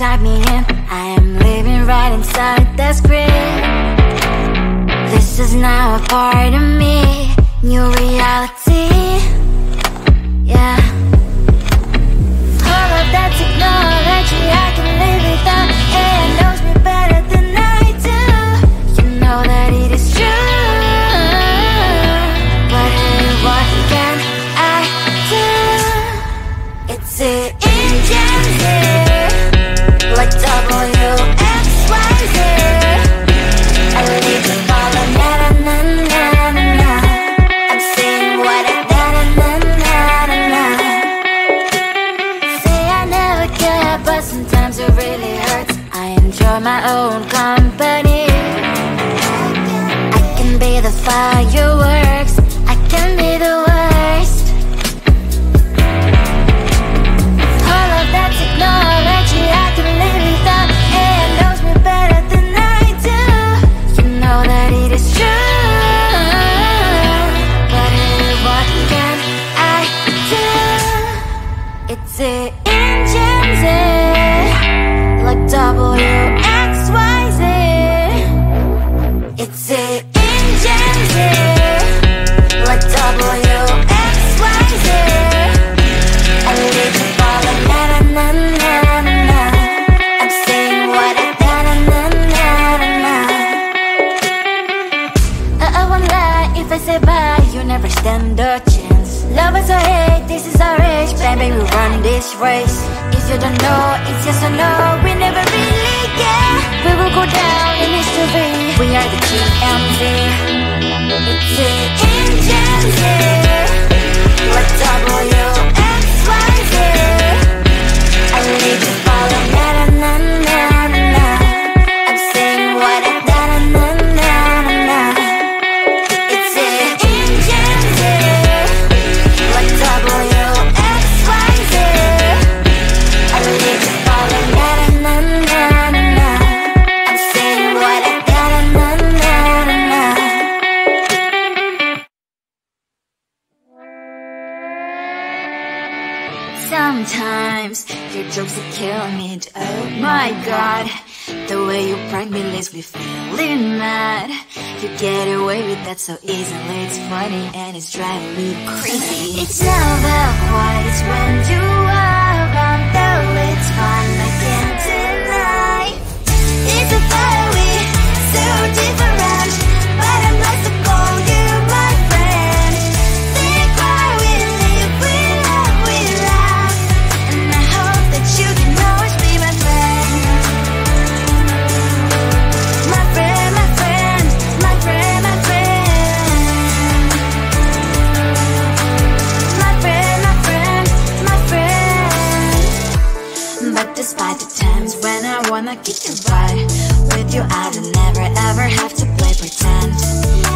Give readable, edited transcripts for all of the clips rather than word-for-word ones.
inside me and I am living right inside the script. This is now a part of me, new reality, yeah. All of that technology I can live without, and it knows me better than I do. You know that it is true, but hey, what can I do? It's the engines here, like WXYZ. I leave you falling, na na na na na na. I'm saying what I na na na na na. Say I never care, but sometimes it really hurts. I enjoy my own company. I can be the fireworks, I can be the worst. All of that technology I can live without, and it knows me better than I do. You know that it is true, but hey, what can I do? It's the engines, like WXYZ. It's the engines, like WXYZ. I leave you falling, na na na na na na. I'm saying what I na na na na na na. I won't lie if I say bye, you never stand a chance. Love is or hate, this is our age, baby, we run this race. If you don't know, it's yes or no, we never really get. We will go down in history, we are the GMZ. It's the engines, like WXYZ. I leave you falling, na na na na na na. I'm saying what I na na na na na. It's the engines, like WXYZ. I leave you falling, na na na na na. I'm saying what I na na na na na. Sometimes your jokes are killing me, and oh my god, the way you prank me leaves me feeling mad. You get away with that so easily, it's funny and it's driving me crazy. It's never quiet, it's when you are around, though it's fun, I can't deny. It's a fire we so different, but I'm blessed to call you my friend. We cry, we live, we love, we laugh, and I hope that you can always be my friend. My friend, my friend, my friend, my friend. My friend, my friend, my friend. But despite the times when I wanna kick your butt, with you I don't never ever have to play pretend.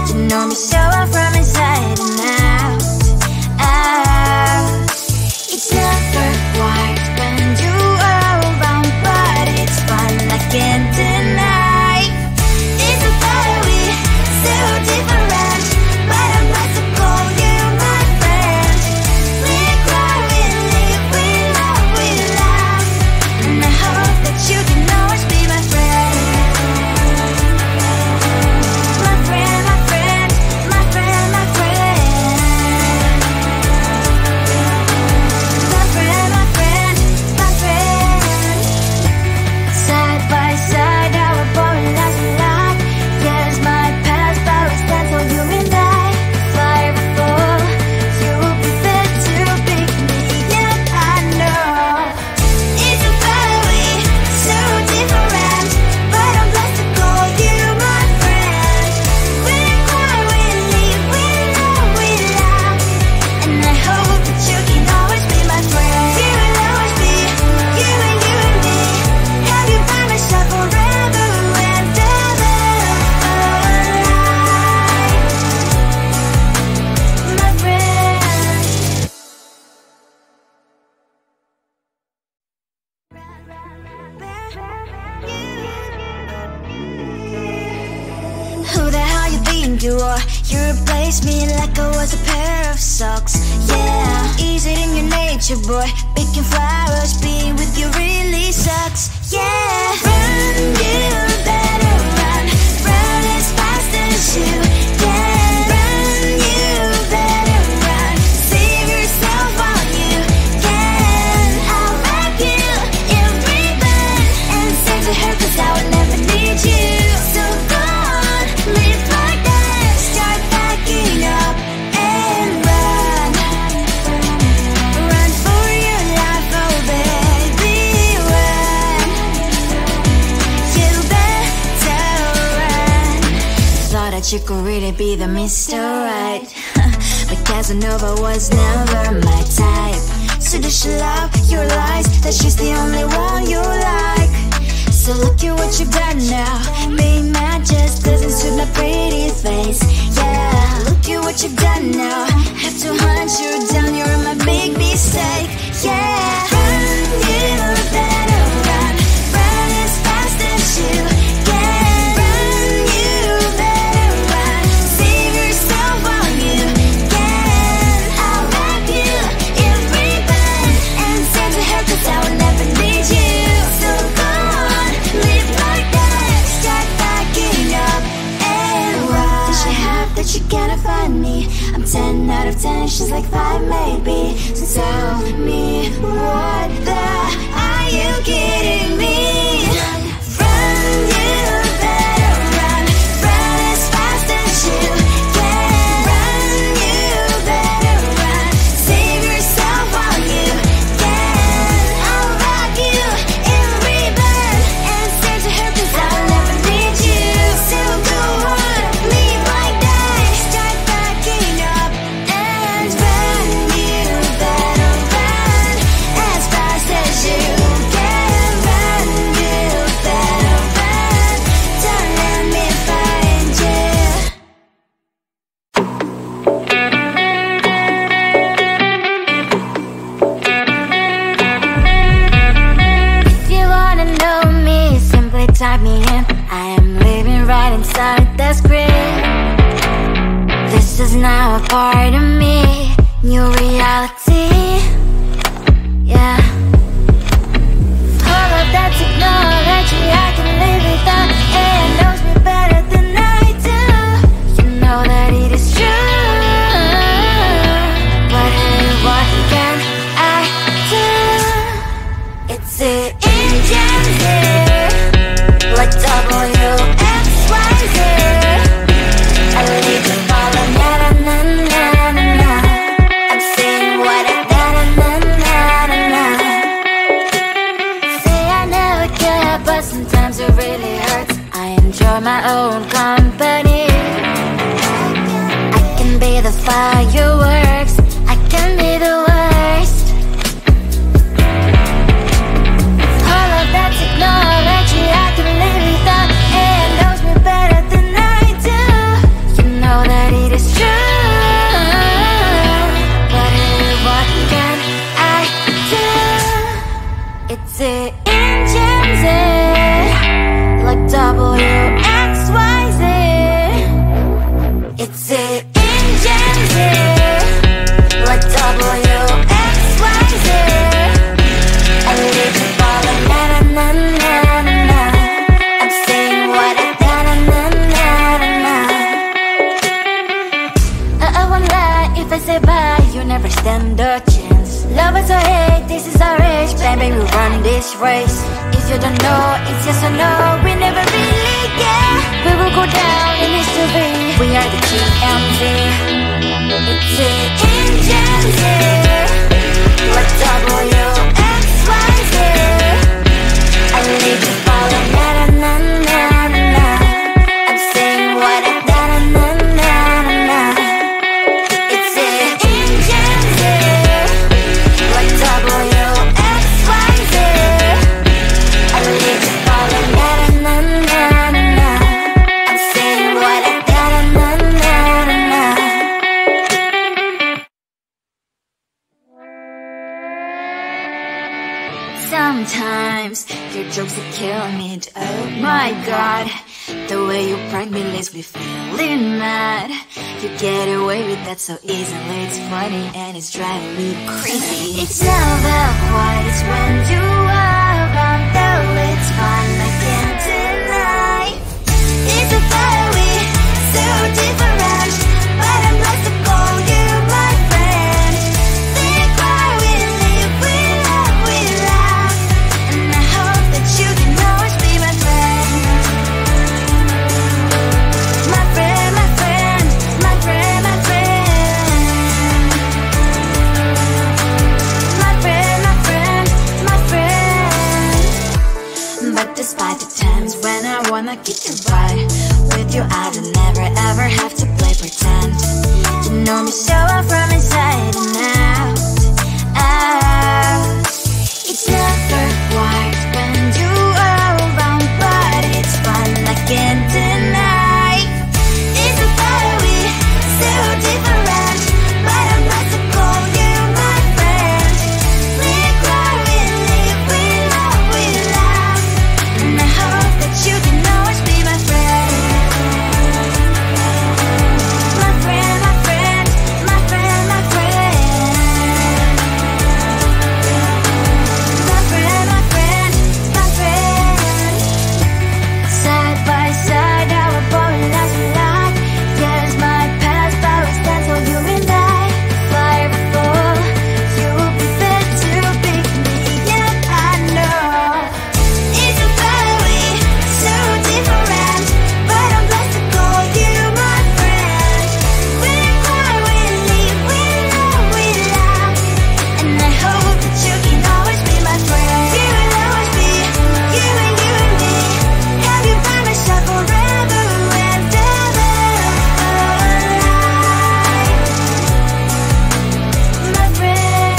You know me so well from inside and out, out. It's never quiet when you are around, but it's fun, I can't deny. It's a fire we so different, but I'm blessed to call you my friend. We cry, we live, we love, we laugh, and I hope that you can always be my friend. My friend, my friend, my friend, my friend. My friend, my friend, my friend. Side by side, our body lies alive. Yes, my past, but we stand for you and I. Fly before you will be there to pick me, and I know it's a fire we so different, but I'm blessed to call you my friend. We cry, we live, we love, we laugh, and I hope that you can always be my friend. You will always be you and me. Have you by my side forever and ever. My friend. Who the hell you think you are? You replaced me like I was a pair of socks. Yeah, is it in your nature? nature boy, picking flowers, being with you really sucks. Yeah, run, you better run, run as fast as you can. Run, you better run, save yourself while you can. I'll wrap you in ribbon and send to her 'cause I will never need you. So go on, live like that, start packing up and run. Run for your life, oh baby, run. You better run. Thought that you could really be the Mr. Right, but Casanova was never my type. So does she love your lies, that she's the only one you like? So look at what you've done now. Being mad just doesn't suit my pretty face. Yeah, look at what you've done now. Have to hunt you down, you're my big mistake. Yeah, run, you better run, run as fast as you can. Run, you better run, save yourself while you can. I'll wrap you in ribbon and send to her 'cause I will never need you. So go on, live like that, start packing up and run. Does she have that you cannot find me? I'm 10 out of 10, she's like 5 maybe. So tell me, what the are you kidding me? Run, you better run, run as fast as you can. Run, you better run, save yourself while you can. I'll wrap you in ribbon and send to her 'cause I'll never need you. So go on, live like that, start packing up and run. You better run as fast as you can. Run, you better run, don't let me find you. If you wanna know me, simply type me in. I am living right inside the screen. This is now a part of me, new reality. Yeah. All of that technology I can live without, and it knows me better than I do. You know that it is true, but hey, what can I do? It's the engines here, like WXYZ. I need to follow, na na na na na na. I'm saying what I na na na na na na. Say I never care, but sometimes it really hurts. I enjoy my own company. I can be the fireworks, I can be the worst. All of that technology I can live without, and it knows me better than I do. You know that it is true, but hey, what can I do? It's the engines, like WXYZ. It's the engines, like WXYZ. I need to follow, na na na na na na. I'm saying what I na na na na na na. I won't lie if I say bye, you never stand a chance. Love us or hate, this is our age, baby, we run this race. If you don't know, it's yes or no, we never really get. We will go down in history, we are the GMZ. It's the engines here, like WXYZ. I need to follow, na na na na na na. I'm saying what I na na na na na na. It's the engines here, like WXYZ. I need to follow, na na na na na. I'm saying what I na na na na na. Sometimes your jokes that kill me. Oh my god, the way you prank me leaves me feeling mad. You get away with that so easily. It's funny and it's driving me crazy. It's never quite as when you are around, though it's fun, I can't deny. It's a very so different, but I'm blessed to call you my friend. Think why we live, we love, and I hope that you can always be my friend. My friend, my friend, my friend, my friend. My friend, my friend, my friend. But despite the times when I wanna get you right, with you I don't never ever have to play pretend. You know me so well from inside and out, out. It's never quite when you are around, but it's fun, I can't deny. It's a very so different, but I'm not to call you my friend. We cry, we live, we laugh, and I hope that you can always be my friend. My friend, my friend, my friend, my friend. My friend, my friend, my friend. Side by side, our body last a lot. Yes, my past, but we stand so you and I. Fire before you will be there to pick me up, I know. It's a very so different, but I'm blessed to call you my friend. We cry, we live, we laugh, and I hope that you can always be my friend. You will always be you and me. Have you by my side forever and ever. My friend.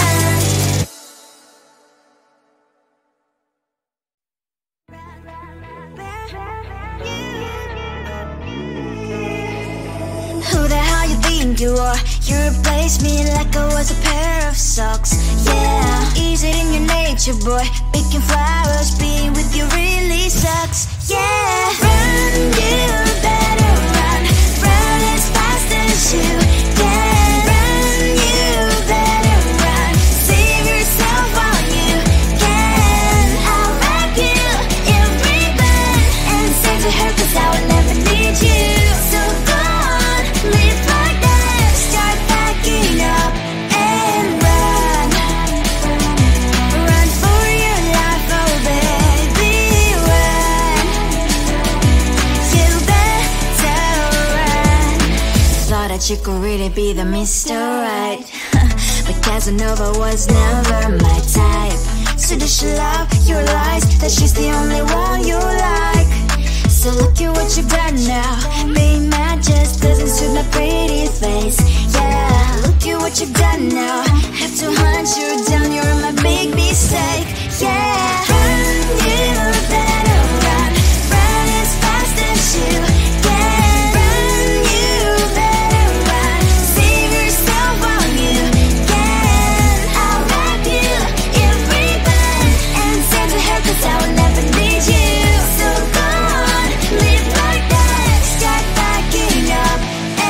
Who the hell you think you are? You replaced me like I was a pair of socks. Yeah, is it in your nature, boy? Picking flowers, being with you really sucks. Yeah, run, you better run. Run as fast as you can. Run, you better run. Save yourself while you can. I'll wrap you in ribbon and say to her, 'cause I will never need you. So go on, live like that. Start backing up and run. Run for your life, oh baby, run. You better run. Thought that you could really be the Mr. Right, but Casanova was never my type. So does she love your lies, that she's the only one you like? So look at what you've done now. Being mad just doesn't suit my pretty face. Yeah, look at what you've done now. Have to hunt you down, you're my big mistake. Yeah, run, you better run. Run as fast as you can. Run, you better run. Save yourself while you can. I'll wrap you in ribbon and send to her, 'cause I will never need you. So go on, live like that. Start backing up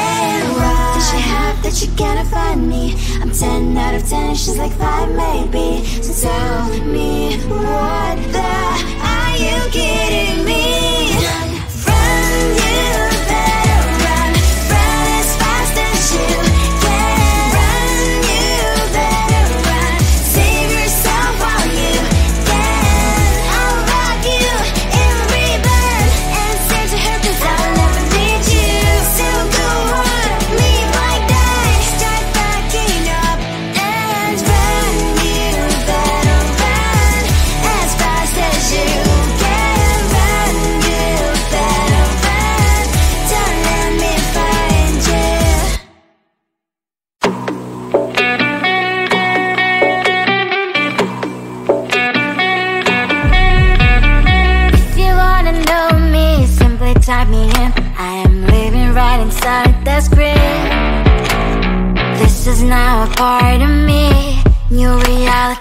and run. Does she have that she cannot find me? I'm 10 out of 10, she's like 5 maybe. So tell me, what the are you kidding me? Run, you better run. Run as fast as you can. Run, you better run. Save yourself while you can. I'll rock you in ribbon and say to her, 'cause I will never need you. So go on, live like that. Start backing up and run. You better run as fast as you can. Run, you better run. Don't let me find you. If you wanna know me, simply type me in. I am living right inside the script. This is now a part of me. New reality.